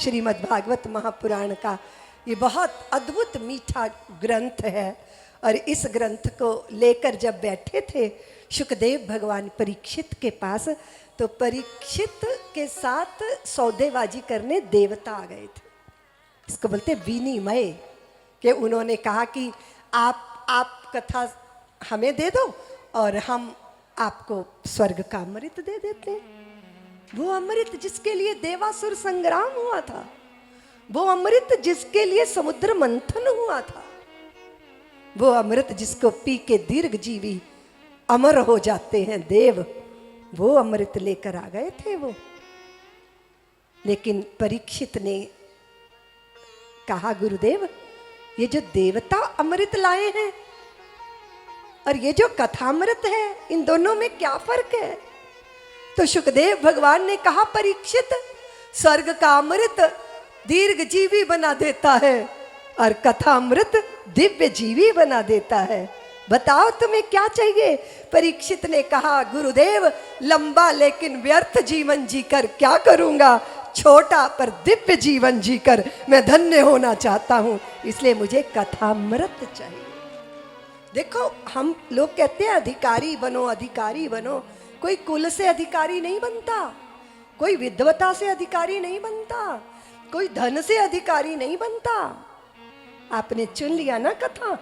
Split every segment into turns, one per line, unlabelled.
श्रीमद् भागवत महापुराण का ये बहुत अद्भुत मीठा ग्रंथ है। और इस ग्रंथ को लेकर जब बैठे थे शुकदेव भगवान परीक्षित के पास, तो परीक्षित के साथ सौदेबाजी करने देवता आ गए थे। इसको बोलते विनिमय, कि उन्होंने कहा कि आप कथा हमें दे दो और हम आपको स्वर्ग का अमृत दे देते हैं। वो अमृत जिसके लिए देवासुर संग्राम हुआ था, वो अमृत जिसके लिए समुद्र मंथन हुआ था, वो अमृत जिसको पी के दीर्घ जीवी अमर हो जाते हैं देव, वो अमृत लेकर आ गए थे वो। लेकिन परीक्षित ने कहा, गुरुदेव ये जो देवता अमृत लाए हैं और ये जो कथामृत है, इन दोनों में क्या फर्क है? तो शुकदेव भगवान ने कहा, परीक्षित स्वर्ग का अमृत दीर्घ जीवी बना देता है और कथामृत दिव्य जीवी बना देता है। बताओ तुम्हें क्या चाहिए? परीक्षित ने कहा, गुरुदेव लंबा लेकिन व्यर्थ जीवन जीकर क्या करूंगा, छोटा पर दिव्य जीवन जीकर मैं धन्य होना चाहता हूं, इसलिए मुझे कथामृत चाहिए। देखो हम लोग कहते हैं अधिकारी बनो, अधिकारी बनो। कोई कुल से अधिकारी नहीं बनता, कोई विद्वता से अधिकारी नहीं बनता, कोई धन से अधिकारी नहीं बनता। आपने चुन लिया ना कथा,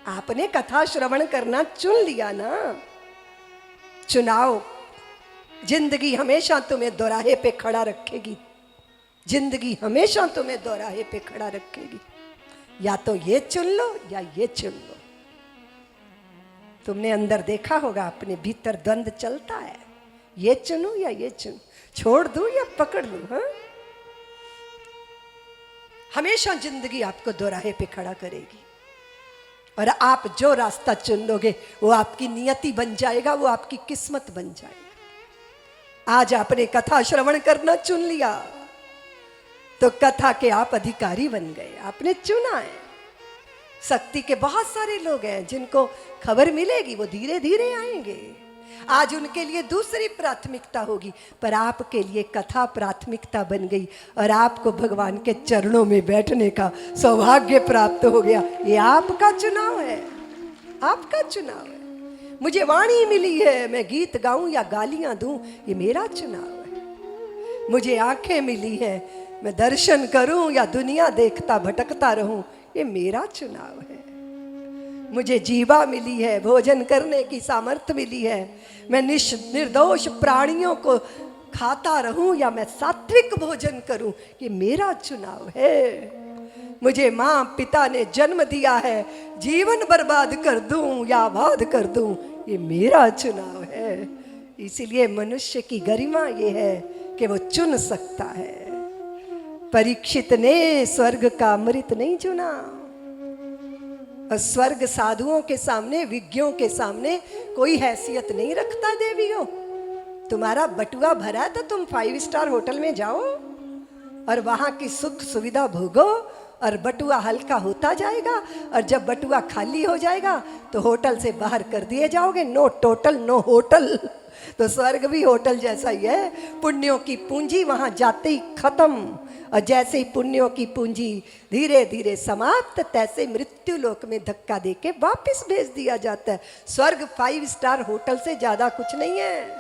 आपने कथा श्रवण करना चुन लिया ना। चुनाव जिंदगी हमेशा तुम्हें दोराहे पे खड़ा रखेगी, जिंदगी हमेशा तुम्हें दोराहे पे खड़ा रखेगी। या तो ये चुन लो या ये चुन लो। तुमने अंदर देखा होगा, अपने भीतर द्वंद चलता है, ये चुनूं या ये चुनूं, छोड़ दूं या पकड़ लूं। हाँ, हमेशा जिंदगी आपको दोराहे पे खड़ा करेगी और आप जो रास्ता चुन लोगे वो आपकी नियति बन जाएगा, वो आपकी किस्मत बन जाएगा। आज आपने कथा श्रवण करना चुन लिया तो कथा के आप अधिकारी बन गए, आपने चुना है। शक्ति के बहुत सारे लोग हैं जिनको खबर मिलेगी, वो धीरे धीरे आएंगे। आज उनके लिए दूसरी प्राथमिकता होगी, पर आपके लिए कथा प्राथमिकता बन गई और आपको भगवान के चरणों में बैठने का सौभाग्य प्राप्त हो गया। ये आपका चुनाव है, आपका चुनाव है। मुझे वाणी मिली है, मैं गीत गाऊं या गालियां दूं, ये मेरा चुनाव है। मुझे आंखें मिली है, मैं दर्शन करूं या दुनिया देखता भटकता रहूं, ये मेरा चुनाव है। मुझे जीवा मिली है, भोजन करने की सामर्थ्य मिली है, मैं निर्दोष प्राणियों को खाता रहूं या मैं सात्विक भोजन करूं, ये मेरा चुनाव है। मुझे माँ पिता ने जन्म दिया है, जीवन बर्बाद कर दूं या आबाद कर दूं, ये मेरा चुनाव है। इसीलिए मनुष्य की गरिमा ये है कि वो चुन सकता है। परीक्षित ने स्वर्ग का अमृत नहीं चुना, और स्वर्ग साधुओं के सामने, विज्ञों के सामने कोई हैसियत नहीं रखता। देवियों, तुम्हारा बटुआ भरा तो तुम 5 स्टार होटल में जाओ और वहां की सुख सुविधा भोगो और बटुआ हल्का होता जाएगा, और जब बटुआ खाली हो जाएगा तो होटल से बाहर कर दिए जाओगे। No total no hotel. तो स्वर्ग भी होटल जैसा ही है। पुण्यों की पूंजी वहां जाते ही खत्म, और जैसे ही पुण्यों की पूंजी धीरे धीरे समाप्त, तैसे मृत्यु लोक में धक्का देके वापस भेज दिया जाता है। स्वर्ग 5 स्टार होटल से ज्यादा कुछ नहीं है।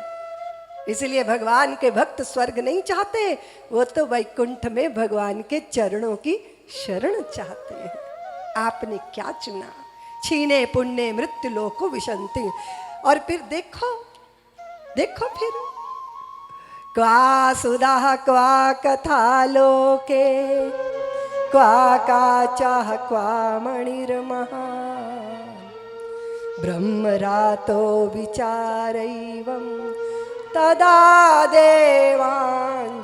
इसलिए भगवान के भक्त स्वर्ग नहीं चाहते, वो तो वैकुंठ में भगवान के चरणों की शरण चाहते हैं। आपने क्या चुना? छीने पुण्य मृत्यु लोको विशंति। और फिर देखो देखो, फिर क्वा सुधा क्वा कथा लोके, क्वा काचाह क्वा मणिर्महा, ब्रह्मरातो विचारैवं तदा देवांजहास।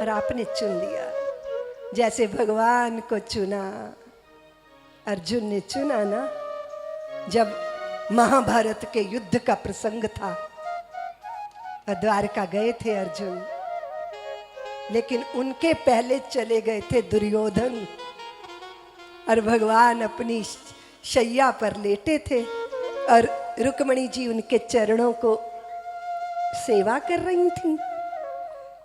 और आपने चुन लिया, जैसे भगवान को चुना अर्जुन ने चुना ना। जब महाभारत के युद्ध का प्रसंग था, द्वारका गए थे अर्जुन, लेकिन उनके पहले चले गए थे दुर्योधन, और भगवान अपनी शैया पर लेटे थे और रुक्मणी जी उनके चरणों को सेवा कर रही थी।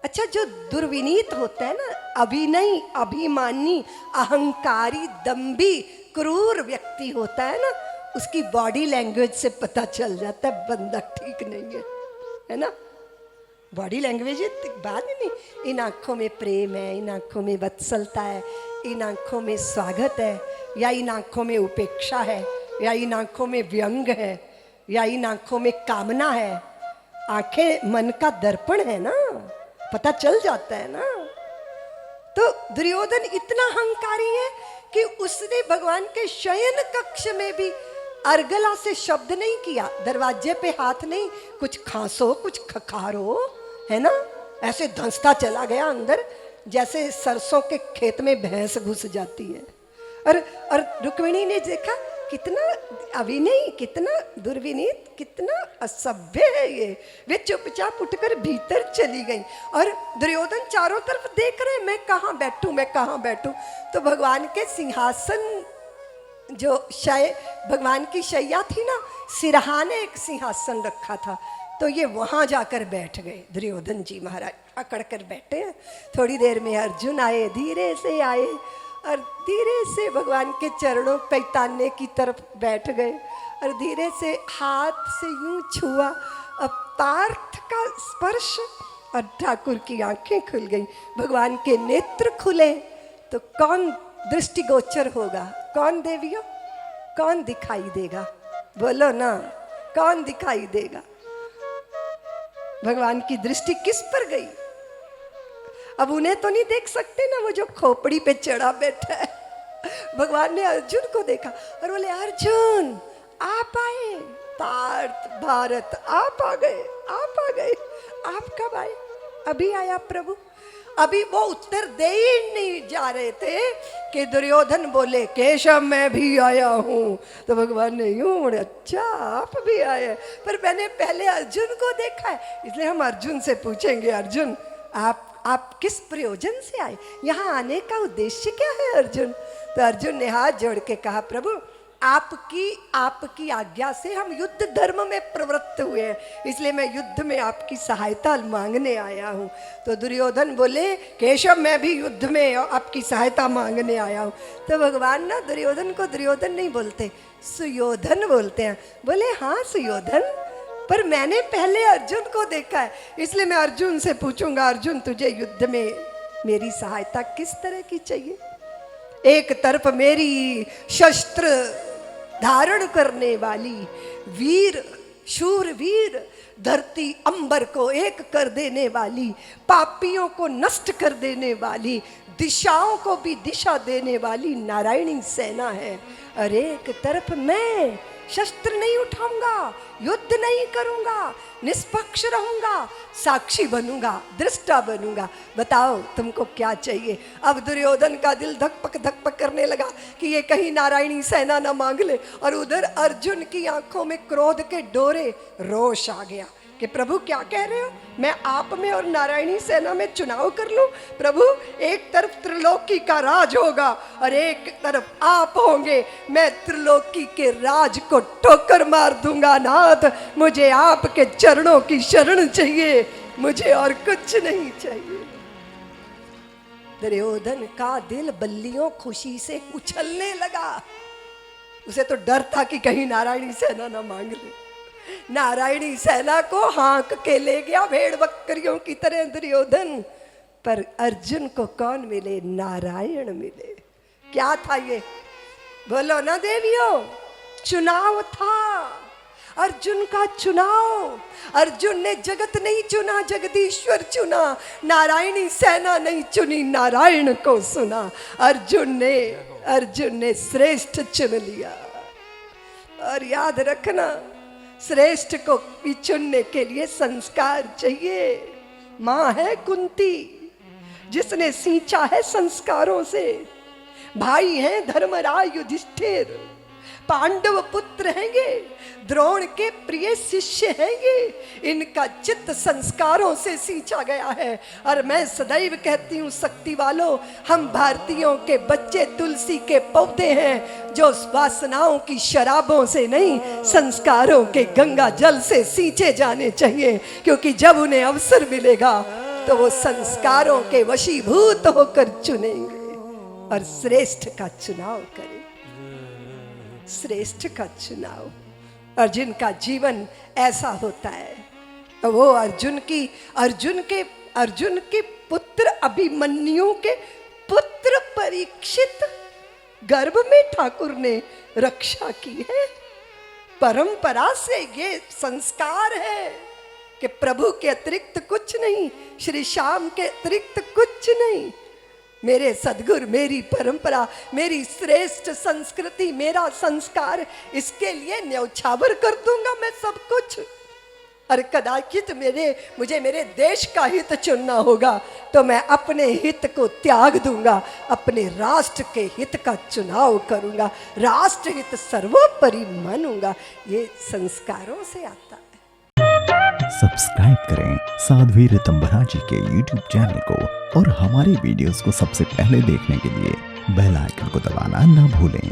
अच्छा, जो दुर्विनीत होता है ना, अभिनयी, अभिमानी, अहंकारी, दंभी, क्रूर व्यक्ति होता है ना, उसकी बॉडी लैंग्वेज से पता चल जाता है बंदा ठीक नहीं है ना। बॉडी लैंग्वेज बात ही नहीं, इन आंखों में प्रेम है, इन आंखों में वत्सलता है, इन आंखों में स्वागत है, या इन आंखों में उपेक्षा है, या इन आंखों में व्यंग है, या इन आंखों में कामना है। आंखें मन का दर्पण है ना, पता चल जाता है ना। तो दुर्योधन इतना अहंकारी है कि उसने भगवान के शयन कक्ष में भी अर्गला से शब्द नहीं किया, दरवाजे पे हाथ नहीं, कुछ खांसो कुछ खखारो, है ना, ऐसे धंसता चला गया अंदर, जैसे सरसों के खेत में भैंस घुस जाती है। और रुक्मिणी ने देखा कितना अभिनयी, कितना दुर्विनीत, कितना असभ्य है ये। वे चुपचाप उठकर भीतर चली गई और दुर्योधन चारों तरफ देख रहे, मैं कहाँ बैठूं, मैं कहाँ बैठूं। तो भगवान के सिंहासन, जो भगवान की शैया थी ना, सिरहाने एक सिंहासन रखा था, तो ये वहां जाकर बैठ गए। दुर्योधन जी महाराज अकड़ कर बैठे हैं। थोड़ी देर में अर्जुन आए, धीरे से आए और धीरे से भगवान के चरणों पैताने की तरफ बैठ गए और धीरे से हाथ से यूं छुआ। अब पार्थ का स्पर्श और ठाकुर की आंखें खुल गई, भगवान के नेत्र खुले। तो कौन दृष्टिगोचर होगा? कौन देवियों, कौन दिखाई देगा? बोलो ना, कौन दिखाई देगा? भगवान की दृष्टि किस पर गई? अब उन्हें तो नहीं देख सकते ना, वो जो खोपड़ी पे चढ़ा बैठा है। भगवान ने अर्जुन को देखा और बोले, अर्जुन आप आए, पार्थ भारत आप आ गए, आप आ गए। आप कब आए? अभी आया प्रभु। अभी वो उत्तर दे ही नहीं जा रहे थे कि दुर्योधन बोले, केशव मैं भी आया हूँ। तो भगवान ने यूं बोले, अच्छा आप भी आए, पर मैंने पहले अर्जुन को देखा है, इसलिए हम अर्जुन से पूछेंगे, अर्जुन आप किस प्रयोजन से आए? यहाँ आने का उद्देश्य क्या है अर्जुन? तो अर्जुन ने हाथ जोड़ के कहा, प्रभु आपकी आज्ञा से हम युद्ध धर्म में प्रवृत्त हुए हैं, इसलिए मैं युद्ध में आपकी सहायता मांगने आया हूँ। तो दुर्योधन बोले, केशव मैं भी युद्ध में आपकी सहायता मांगने आया हूँ। तो भगवान ना दुर्योधन को दुर्योधन नहीं बोलते, सुयोधन बोलते हैं। बोले, हाँ सुयोधन, पर मैंने पहले अर्जुन को देखा है, इसलिए मैं अर्जुन से पूछूंगा, अर्जुन तुझे युद्ध में मेरी सहायता किस तरह की चाहिए? एक तरफ मेरी शस्त्र धारण करने वाली वीर, शूरवीर, धरती अंबर को एक कर देने वाली, पापियों को नष्ट कर देने वाली, दिशाओं को भी दिशा देने वाली नारायणी सेना है। और एक तरफ मैं शस्त्र नहीं उठाऊंगा, युद्ध नहीं करूंगा, निष्पक्ष रहूंगा, साक्षी बनूंगा, दृष्टा बनूंगा। बताओ तुमको क्या चाहिए? अब दुर्योधन का दिल धकपक धकपक करने लगा कि ये कहीं नारायणी सेना ना मांग ले, और उधर अर्जुन की आंखों में क्रोध के डोरे, रोष आ गया कि प्रभु क्या कह रहे हो? मैं आप में और नारायणी सेना में चुनाव कर लूं? प्रभु, एक तरफ त्रिलोकी का राज होगा और एक तरफ आप होंगे, मैं त्रिलोकी के राज को ठोकर मार दूंगा। नाथ, मुझे आपके चरणों की शरण चाहिए, मुझे और कुछ नहीं चाहिए। दुर्योधन का दिल बल्लियों खुशी से उछलने लगा। उसे तो डर था कि कहीं नारायणी सेना ना मांग ले। नारायणी सेना को हाँक के ले गया भेड़ बकरियों की तरह दुर्योधन, पर अर्जुन को कौन मिले? नारायण मिले। क्या था ये? बोलो ना देवियों, चुनाव था, अर्जुन का चुनाव। अर्जुन ने जगत नहीं चुना, जगदीश्वर चुना। नारायणी सेना नहीं चुनी, नारायण को सुना। अर्जुन ने श्रेष्ठ चुन लिया। और याद रखना, श्रेष्ठ को भी चुनने के लिए संस्कार चाहिए। माँ है कुंती, जिसने सींचा है संस्कारों से। भाई हैं धर्मराज युधिष्ठिर, पांडव पुत्र हैंगे, द्रोण के प्रिय शिष्य हैंगे। इनका चित्त संस्कारों से सींचा गया है। और मैं सदैव कहती हूँ, शक्ति वालों, हम भारतीयों के बच्चे तुलसी के पौधे हैं, जो वासनाओं की शराबों से नहीं, संस्कारों के गंगा जल से सींचे जाने चाहिए। क्योंकि जब उन्हें अवसर मिलेगा तो वो संस्कारों के वशीभूत होकर चुनेंगे और श्रेष्ठ का चुनाव करेंगे। श्रेष्ठ का चुनाव। अर्जुन का जीवन ऐसा होता है। वो अर्जुन के पुत्र अभिमन्यु के पुत्र परीक्षित गर्भ में ठाकुर ने रक्षा की है। परंपरा से ये संस्कार है कि प्रभु के अतिरिक्त कुछ नहीं, श्री श्याम के अतिरिक्त कुछ नहीं। मेरे सदगुरु, मेरी परंपरा, मेरी श्रेष्ठ संस्कृति, मेरा संस्कार, इसके लिए न्यौछावर कर दूंगा मैं सब कुछ। और कदाचित मुझे मेरे देश का हित चुनना होगा तो मैं अपने हित को त्याग दूंगा, अपने राष्ट्र के हित का चुनाव करूंगा, राष्ट्र हित सर्वोपरि मानूंगा। ये संस्कारों से आता है।
सब्सक्राइब करें साध्वी ऋतंभरा जी के YouTube चैनल को और हमारे वीडियोस को सबसे पहले देखने के लिए बेल आइकन को दबाना न भूलें।